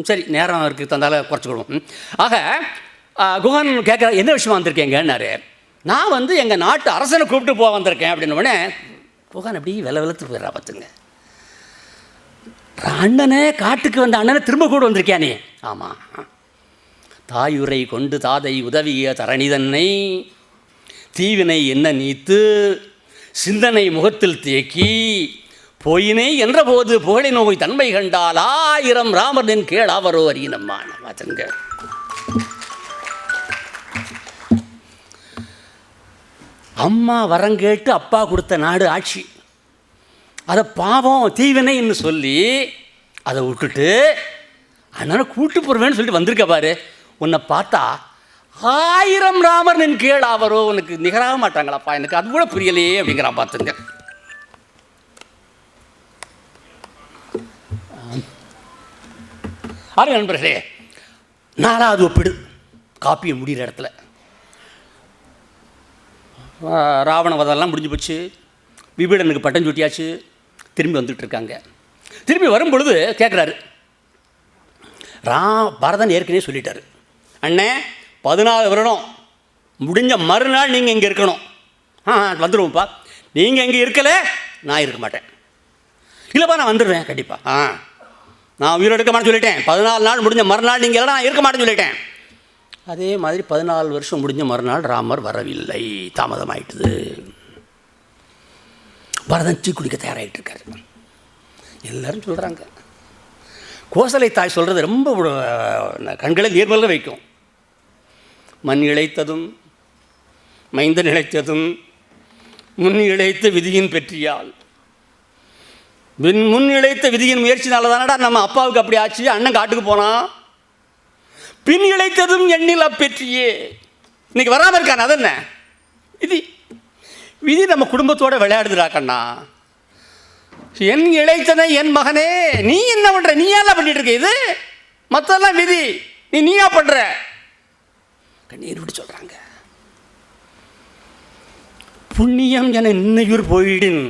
சரி நேரம் இருக்குது தந்தால குறைச்சிக்கிடுவோம். ஆக குகன் கேட்குற என்ன விஷயமா வந்திருக்கேங்கன்னாரு. நான் எங்கள் நாட்டு அரசனை கூப்பிட்டு போக வந்திருக்கேன் அப்படின்னோடனே குகன் அப்படி வெளுத்து போயிடுறா. பார்த்துங்க, அண்ணனே காட்டுக்கு வந்த அண்ணனை திரும்ப கூட வந்திருக்கியானே. ஆமாம், தாயுரை கொண்டு தாதை உதவிய தரணிதன்னை தீவினை என்ன நீத்து சிந்தனை முகத்தில் தேக்கி போயினை என்றபோது புகழை நோய் தன்மை கண்டால் 1000 ராமரின் கேள் அவரோ அறியினம்மான. பார்த்துங்க, அம்மா வரங்கேட்டு அப்பா கொடுத்த நாடு ஆட்சி, அதை பாவம் தீவினைன்னு சொல்லி அதை விட்டுட்டு அண்ணனை கூட்டு போடுவேன்னு சொல்லிட்டு வந்திருக்க பாரு. உன்னை பார்த்தா 1000 ராமர் நின் கேள் அவரோ, உனக்கு நிகராக மாட்டாங்களாப்பா, எனக்கு அது கூட புரியலையே அப்படிங்கிறான். பார்த்துங்க, அது நண்பர்களே, 4வது ஒப்பிடு காப்பியை முடிகிற இடத்துல ராவண வதெல்லாம் முடிஞ்சு போச்சு. விபீடனுக்கு பட்டம் சூட்டியாச்சு. திரும்பி வந்துட்டு இருக்காங்க. திரும்பி வரும்பொழுது கேட்குறாரு, பரதன் ஏற்கனவே சொல்லிட்டாரு, அண்ணே 14 வருடம் முடிஞ்ச மறுநாள் நீங்கள் இங்கே இருக்கணும். வந்துடுவோம்ப்பா. நீங்கள் இங்கே இருக்கலை, நான் இருக்க மாட்டேன். இல்லைப்பா நான் வந்துடுவேன் கண்டிப்பாக. நான் உயிரோடு இருக்க மாட்டேன்னு சொல்லிட்டேன். 14 நாள் முடிஞ்ச மறுநாள் நீங்கள் எல்லாம் நான் இருக்க மாட்டேன்னு சொல்லிட்டேன். அதே மாதிரி 14 வருஷம் முடிஞ்ச மறுநாள் ராமர் வரவில்லை, தாமதமாயிட்டுது. பரதன் டீ குடிக்க தயாராகிட்டு இருக்காரு. எல்லாரும் சொல்கிறாங்க. கோசலை தாய் சொல்கிறது ரொம்ப கண்களை நீர்மல்ல வைக்கும். மண் இழைத்ததும் மைந்தன் இழைத்ததும் முன் இழைத்த விதியின் பெற்றியால், முன் இழைத்த விதியின் முயற்சினால தானடா நம்ம அப்பாவுக்கு அப்படி ஆச்சு. அண்ணன் காட்டுக்கு போனான். பின் இழைத்ததும் எண்ணில் அப்பெற்றியே. இன்னைக்கு வராமல் இருக்கான். அது என்ன விதி? விதி நம்ம குடும்பத்தோடு விளையாடுதுடா கண்ணா. என் இழைத்தனை என் மகனே, நீ என்ன பண்ற? நீ ஏன் பண்ணிட்டு இருக்க? இது மற்றெல்லாம் விதி, நீயா பண்ற? கண்ணீர் விட்டு சொல்றாங்க. புண்ணியம் என நின்னுயிர் போயிடின்,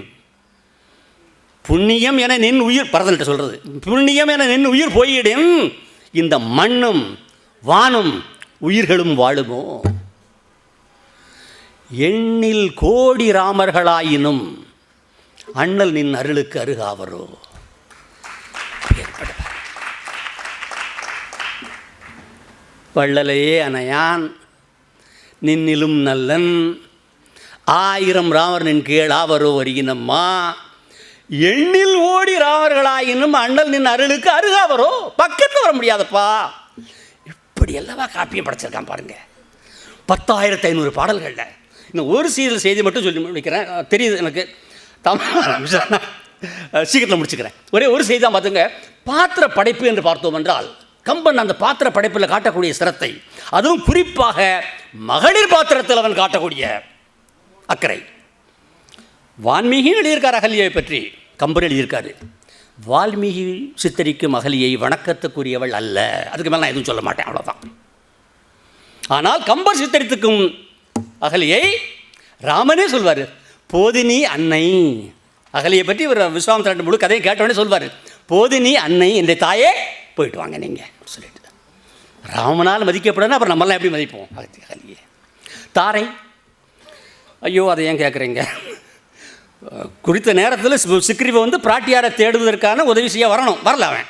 புண்ணியம் என நின் உயிர், பரதன்ட்ட சொல்றது, புண்ணியம் என நின் உயிர் போயிடின் இந்த மண்ணும் வானும் உயிர்களும் வாழுமோ? எண்ணில் கோடி ராமர்களாயினும் அண்ணல் நின் அருளுக்கு அருகாவரோ. வள்ளலையே அணையான் நின்னிலும் நல்லன் 1000 ராமர் நின் கேளாவரோ வருகினம்மா. எண்ணில் ஓடி ராமர்களாயினும் அண்ணல் நின் அருளுக்கு அருகாவரோ. பக்கத்தில் வர முடியாதப்பா. இப்படி எல்லாவா காப்பியம் படைச்சிருக்கான் பாருங்க. 10,500 பாடல்களில் இன்னும் ஒரு செய்தி மட்டும் சொல்லி முடிக்கிறேன். தெரியுது எனக்கு, சீக்கிரத்தில் முடிச்சுக்கிறேன். ஒரே ஒரு செய்தி தான் பார்த்துங்க. பாத்திர படைப்பு என்று பார்த்தோம் என்றால் கம்பன் அந்த பாத்திர படைப்பில் காட்டக்கூடிய சிரத்தை, அதுவும் குறிப்பாக மகளிர் பாத்திரத்தில் அவன் காட்டக்கூடிய அக்கறை. வால்மீகி எழுதியிருக்கார் அகலியை பற்றி, கம்பர் எழுதியிருக்காரு. வால்மீகி சித்தரிக்கும் அகலியை வணக்கத்துக்குரியவள் அல்ல. அதுக்கு மேலே நான் எதுவும் சொல்ல மாட்டேன், அவ்வளோதான். ஆனால் கம்பர் சித்தரித்துக்கும் அகலியை ராமனே சொல்வார், போதினி அன்னை. அகலியை பற்றி ஒரு விஸ்வாமித்திரன் முழு கதையை கேட்டவனே சொல்வார், போதினி அன்னை என்ற தாயே, போயிட்டு வாங்க நீங்கள் சொல்லிட்டு. ராமனால் மதிக்கப்படணும், அப்புறம் நம்மளாம் எப்படி மதிப்போம் அகலியை? தாரை, ஐயோ அதை ஏன் கேட்குறீங்க? குறித்த நேரத்தில் சிக்ரீவை பிராட்டியாரை தேடுவதற்கான உதவி செய்ய வரல அவன்.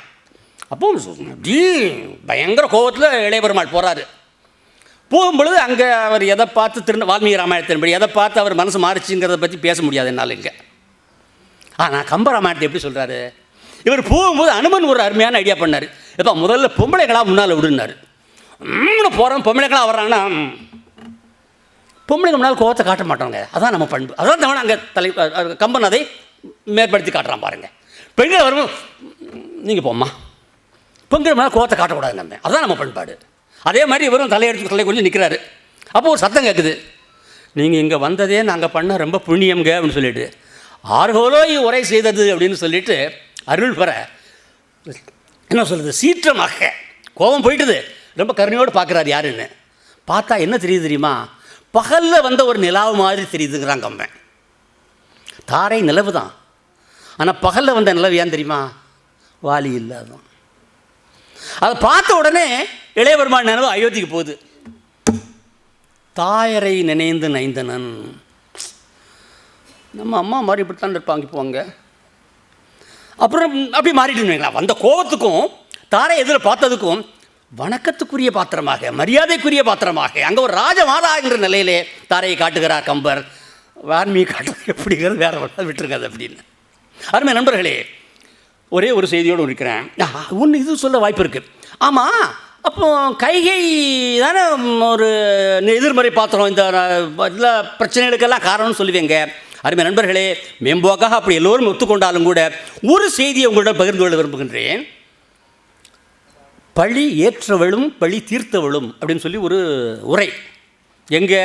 அப்போ பயங்கர கோபத்தில் இளைய பெருமாள் போகிறாரு. போகும்பொழுது அங்கே அவர் எதை பார்த்து வால்மீகி ராமாயணத்தின்படி எதை பார்த்து அவர் மனசு மாறிச்சுங்கிறத பற்றி பேச முடியாது என்னால் இங்கே. ஆனால் கம்ப ராமாயணத்தை எப்படி சொல்கிறாரு? இவர் போகும்போது அனுமன் ஒரு அருமையான ஐடியா பண்ணார். இப்போ முதல்ல பொம்பளைகளாக முன்னால் விடுனார். போகிறோம் பொம்பளைகளாக வர்றாங்கன்னா பொம்பளைங்க முன்னால் கோவத்தை காட்ட மாட்டோங்க. அதான் நம்ம பண்பு. அதான் தவணை அங்கே கம்பன் அதை மேற்படுத்தி காட்டுறான் பாருங்கள். பெண்கள் வரும்போது நீங்கள் போம்மா, பெண்கள் முன்னால் கோவத்தை காட்டக்கூடாது நம்ம, அதான் நம்ம பண்பாடு. அதே மாதிரி இவரும் தலையெடுத்து கொஞ்சம் நிற்கிறாரு. அப்போ ஒரு சத்தம் கேட்குது, நீங்கள் இங்கே வந்ததே நாங்கள் பண்ண ரொம்ப புண்ணியம்ங்க அப்படின்னு சொல்லிட்டு, ஆர்கோலோ உரை செய்தது அப்படின்னு சொல்லிட்டு அருள் பெற என்ன சொல்கிறது, சீற்றமாக கோபம் போயிட்டுது. ரொம்ப கருணையோடு பார்க்குறாரு யாருன்னு பார்த்தா என்ன தெரியுது தெரியுமா, பகலில் வந்த ஒரு நிலாவு மாதிரி தெரியுதுங்கிறாங்க அம்மன். தாரை நிலவு தான், ஆனால் பகலில் வந்த நிலவு ஏன் தெரியுமா, வாலி இல்லாதான். அதை பார்த்த உடனே இளையபெருமான் நினைவு அயோத்திக்கு போகுது. தாயரை நினைந்து நைந்தனன். நம்ம அம்மா மாதிரி இப்படித்தான் இருப்பாங்க போவாங்க. அப்புறம் அப்படி மாறிட்டு வந்த கோபத்துக்கும் தாரை எதில் பார்த்ததுக்கும் வணக்கத்துக்குரிய பாத்திரமாக, மரியாதைக்குரிய பாத்திரமாக அங்கே ஒரு ராஜமாதா என்ற நிலையிலே தாரையை காட்டுகிறார் கம்பர். வான்மீகி காட்டுறது எப்படிங்கிறது வேற விட்டுருக்காது அப்படின்னு. அருமை நண்பர்களே, ஒரே ஒரு செய்தியோடு இருக்கிறேன். ஒன்று இது சொல்ல வாய்ப்பு இருக்குது. ஆமாம், அப்போ கைகை தானே ஒரு எதிர்மறை பாத்திரம், இந்த எல்லா பிரச்சனைகளுக்கெல்லாம் காரணம்னு சொல்லுவீங்க. அருமை நண்பர்களே, மேம்போக்காக அப்படி எல்லோரும் ஒத்துக்கொண்டாலும் கூட ஒரு செய்தியை உங்களிடம் பகிர்ந்து கொள்ள விரும்புகின்றேன். பழி ஏற்றவளும் பழி தீர்த்தவளும் அப்படின்னு சொல்லி ஒரு உரை எங்கே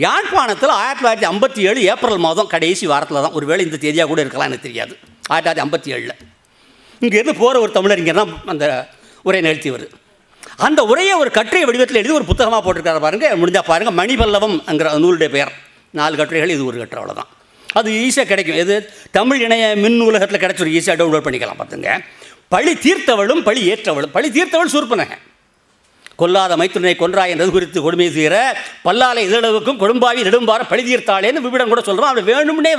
யாழ்ப்பாணத்தில் 1957 ஏப்ரல் மாதம் கடைசி வாரத்தில் தான், ஒருவேளை இந்த தேதியாக கூட இருக்கலாம், எனக்கு தெரியாது. 1957 இங்கேருந்து போகிற ஒரு தமிழறிஞர் தான் அந்த உரை நிகழ்த்தியவர். அந்த உரையை ஒரு கட்டுரை வடிவத்தில் எழுதி ஒரு புத்தகமாக போட்டிருக்காரு பாருங்கள். முடிஞ்சால் பாருங்கள், மணிபல்லவம் என்கிற நூலுடைய பெயர். 4 கட்டுரைகள், இது ஒரு கட்டுரை, அவ்வளோதான். அது ஈஸியாக கிடைக்கும். எது தமிழ் இணைய மின் நூலகத்தில் கிடைச்சி ஈஸியாக டவுன்லோட் பண்ணிக்கலாம். பார்த்துங்க, பழி தீர்த்தவளும் பழி ஏற்றவளும். பழி தீர்த்தவள் சூர்பனகை. கொல்லாத மைத்துனை கொன்றாய் என்றது குறித்து கொடுமை தீர பல்லாலை இதழவுக்கும் கொடும்பாவி நெடும்பார பழி தீர்த்தாளேன்னு விபிடம் கூட சொல்கிறான். அவன் வேணும்னே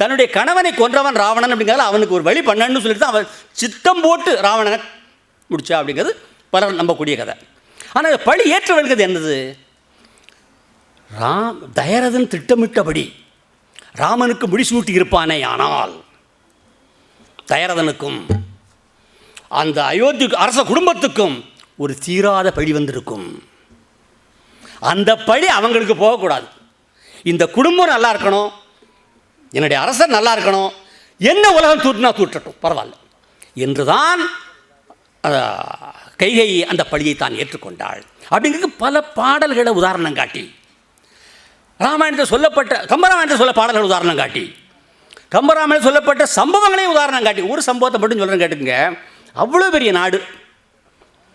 தன்னுடைய கணவனை கொன்றவன் ராவணன் அப்படிங்கிறத அவனுக்கு ஒரு வழி பண்ணணும்னு சொல்லிட்டு தான் அவன் சித்தம் போட்டு ராவணனை முடிச்சா அப்படிங்கிறது பலர் நம்பக்கூடிய கதை. ஆனால் பழி ஏற்றவர்களுக்கு என்னது, தயரதன் திட்டமிட்டபடி ராமனுக்கு முடிசூட்டி இருப்பானே, ஆனால் தயரதனுக்கும் அந்த அயோத்தி அரச குடும்பத்துக்கும் ஒரு தீராத பழி வந்திருக்கும். அந்த பழி அவங்களுக்கு போகக்கூடாது. இந்த குடும்பம் நல்லா இருக்கணும், என்னுடைய அரசர் நல்லா இருக்கணும், என்ன உலகம் தூட்டினா தூட்டட்டும் பரவாயில்ல என்றுதான் கைகை அந்த பழியை தான் ஏற்றுக்கொண்டாள். அப்படிங்கிறது பல பாடல்களை உதாரணம் காட்டி, ராமாயணத்தில் சொல்லப்பட்ட கம்பராமாயணத்தில் சொல்ல பாடல்கள் உதாரணம் காட்டி, கம்பராமாயணத்தில் சொல்லப்பட்ட சம்பவங்களையும் உதாரணம் காட்டி, ஒரு சம்பவத்தை மட்டும் சொல்கிறேன் கேட்டுங்க. அவ்வளோ பெரிய நாடு,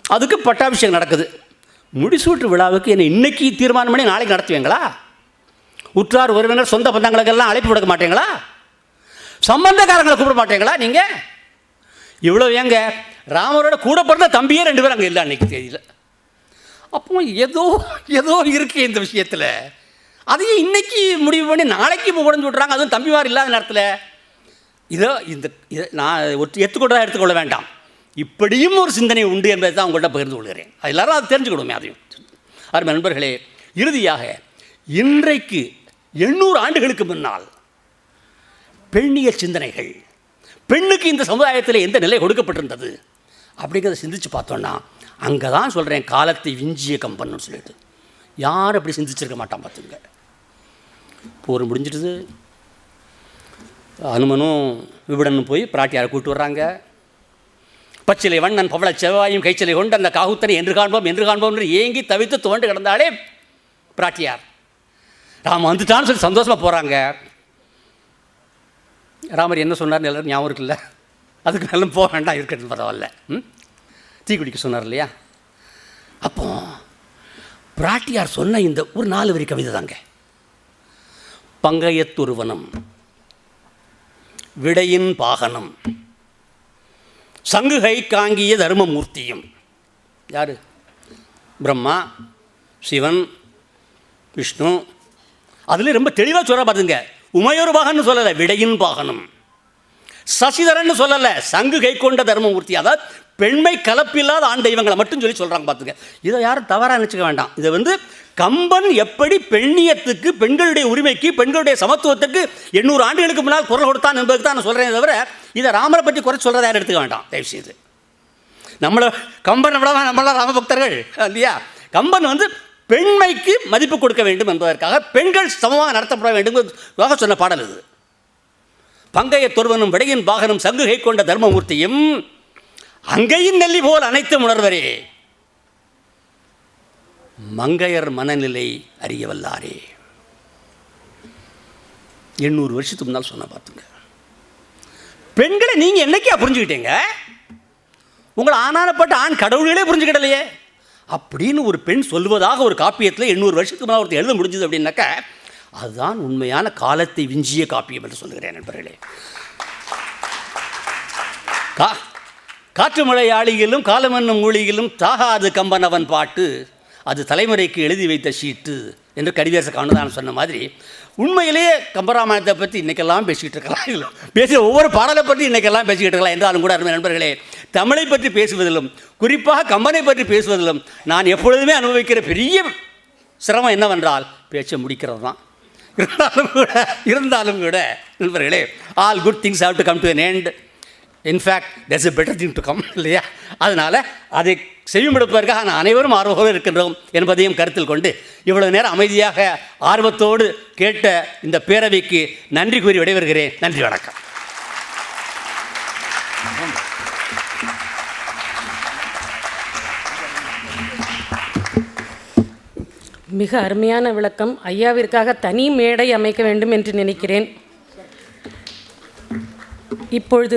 அதுக்கு பட்டாபிஷேகம் நடக்குது. முடிசூட்டு விழாவுக்கு என்னை இன்னைக்கு தீர்மானம் பண்ணி நாளைக்கு நடத்துவீங்களா? உற்றார் உறவினர் சொந்த பந்தங்களுக்கெல்லாம் அழைப்பு விடுக்க மாட்டீங்களா? சம்பந்தக்காரங்களை கூப்பிட மாட்டீங்களா நீங்கள்? இவ்வளோ ஏங்க, ராமரோட கூட பிறந்த தம்பியே 2 பேர் அங்கே இல்லை அன்றைக்கி தேதியில். அப்போ ஏதோ இருக்குது இந்த விஷயத்தில். அதையும் இன்னைக்கு முடிவு பண்ணி நாளைக்கு இப்போ உடஞ்சு விட்றாங்க, அதுவும் தம்பிமார் இல்லாத நேரத்தில். இதை நான் எடுத்துக்கொண்டதாக எடுத்துக்கொள்ள வேண்டாம். இப்படியும் ஒரு சிந்தனை உண்டு என்பதை தான் உங்கள்கிட்ட பகிர்ந்து கொள்கிறேன். அது எல்லாரும் அதை தெரிஞ்சுக்கணுமே. அதையும் அருமை நண்பர்களே, இறுதியாக இன்றைக்கு 800 ஆண்டுகளுக்கு முன்னால் பெண்ணிய சிந்தனைகள், பெண்ணுக்கு இந்த சமுதாயத்தில் எந்த நிலை கொடுக்கப்பட்டிருந்தது அப்படிங்கிறத சிந்திச்சு பார்த்தோன்னா, அங்கே தான் சொல்கிறேன் காலத்தை விஞ்சிய கம்பன்னு சொல்லிட்டு. யாரும் அப்படி சிந்திச்சிருக்க மாட்டான் பார்த்துங்க. போர் முடிஞ்சிடுது, அனுமனும் விபிடனும் போய் பிராட்டியாரை கூப்பிட்டு வர்றாங்க. பச்சிலை வண்ணன் பவள செவ்வாயும் கைச்சிலை கொண்டு அந்த காகுத்தனை என்று காண்போம் என்று ஏங்கி தவித்து தோண்டு கிடந்தாலே பிராட்டியார். ராம வந்துட்டான்னு சொல்லி சந்தோஷமாக போகிறாங்க. ராமர் என்ன சொன்னார்னு எல்லோரும் ஞாபகம் இருக்குல்ல, அதுக்கு நல்லா போக வேண்டாம், இருக்கிறது பரவாயில்ல. தீ குடிக்க சொன்னார் இல்லையா? அப்போ பிராட்டியார் சொன்ன இந்த ஒரு 4 வரி கவிதை தாங்க. பங்கையத்துருவனம், விடையின் பாகனம், சங்குகை காங்கிய தர்மமூர்த்தியும். யார்? பிரம்மா, சிவன், விஷ்ணு. அதில் ரொம்ப தெளிவாக சொல்ல பார்த்துங்க. உமையொரு பாகன்னு சொல்லலை, விடையின் பாகனம். சசிதரன்னு சொல்லலை, சங்கு கை கொண்ட தர்மமூர்த்தி. அதாவது பெண்மை கலப்பில்லாத ஆண் தெய்வங்களை மட்டும் சொல்லி சொல்கிறாங்க பார்த்துங்க. இதை யாரும் தவறாக நினச்சிக்க வேண்டாம். இதை கம்பன் எப்படி பெண்ணியத்துக்கு, பெண்களுடைய உரிமைக்கு, பெண்களுடைய சமத்துவத்துக்கு 800 ஆண்டுகளுக்கு முன்னால் குரல் கொடுத்தான் என்பதுக்கு தான் நான் சொல்கிறேன். தவிர இதை ராமரை பற்றி குறைச்சி சொல்கிறத யாரும் எடுத்துக்க வேண்டாம் தயவுசெய்து. நம்மளை கம்பன் நம்மளாம் ராமபக்தர்கள் இல்லையா? கம்பன் பெண்மைக்கு மதிப்பு கொடுக்க வேண்டும் என்பதற்காக, பெண்கள் சமமாக நடத்தப்பட வேண்டும் என்பதற்காக சொன்ன பாடல் இது. பங்கைய தொருவனும் விடையின் பாகனும் சங்கு கை கொண்ட தர்மமூர்த்தியும் அங்கையின் நெல்லி போல் அனைத்து உணர்வரே. மங்கையர் மனநிலை அறிய வல்லாரே. 800 வருஷத்துக்கு முன்னால் சொன்ன பார்த்துங்க. பெண்களை நீங்கள் என்னைக்கா புரிஞ்சுக்கிட்டீங்க? உங்களை ஆனானப்பட்ட ஆண் கடவுள்களே புரிஞ்சுக்கிடலையே அப்படின்னு ஒரு பெண் சொல்வதாக ஒரு காப்பியத்தில் 800 வருஷத்துக்கு முன்னால் ஒருத்தர் எழுத முடிஞ்சது அப்படின்னாக்கா அதுதான் உண்மையான காலத்தை விஞ்சிய காப்பியம் என்று சொல்லுகிறேன் நண்பர்களே. காற்று மழை ஆளியிலும் காலமென்னும் மூலியிலும் தாகாது கம்பனவன் பாட்டு அது தலைமுறைக்கு எழுதி வைத்த ஷீட்டு என்று கடிதேச காணுதான் சொன்ன மாதிரி உண்மையிலேயே கம்பராமாயணத்தை பற்றி இன்றைக்கெல்லாம் பேசிக்கிட்டு இருக்கலாம். இல்லை பேசுகிற ஒவ்வொரு பாடலை பற்றி இன்றைக்கெல்லாம் பேசிக்கிட்டு இருக்கலாம். என்றாலும் கூட அருமை நண்பர்களே, தமிழை பற்றி பேசுவதிலும் குறிப்பாக கம்பனை பற்றி பேசுவதிலும் நான் எப்பொழுதுமே அனுபவிக்கிற பெரிய சிரமம் என்னவென்றால் பேச்ச முடிக்கிறது தான். இருந்தாலும் கூட நண்பர்களே, all good things have to come to an end. In fact there's a better thing to come இல்லையா? அதனால் அதை செய்யும்படுப்பதற்காக நான் அனைவரும் ஆர்வமாக இருக்கின்றோம் என்பதையும் கருத்தில் கொண்டு இவ்வளவு நேரம் அமைதியாக ஆர்வத்தோடு கேட்ட இந்த பேரவைக்கு நன்றி கூறி விடைபெறுகிறேன். நன்றி, வணக்கம். மிக அருமையான விளக்கம். ஐயாவிற்காக தனி மேடை அமைக்க வேண்டும் என்று நினைக்கிறேன். இப்பொழுது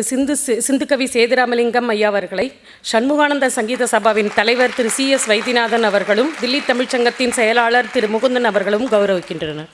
சிந்துகவி சேதுராமலிங்கம் ஐயா அவர்களை சண்முகானந்த சங்கீத சபாவின் தலைவர் திரு CS வைத்தியநாதன் அவர்களும் தில்லி தமிழ்ச்சங்கத்தின் செயலாளர் திரு முகுந்தன் அவர்களும் கௌரவிக்கின்றனர்.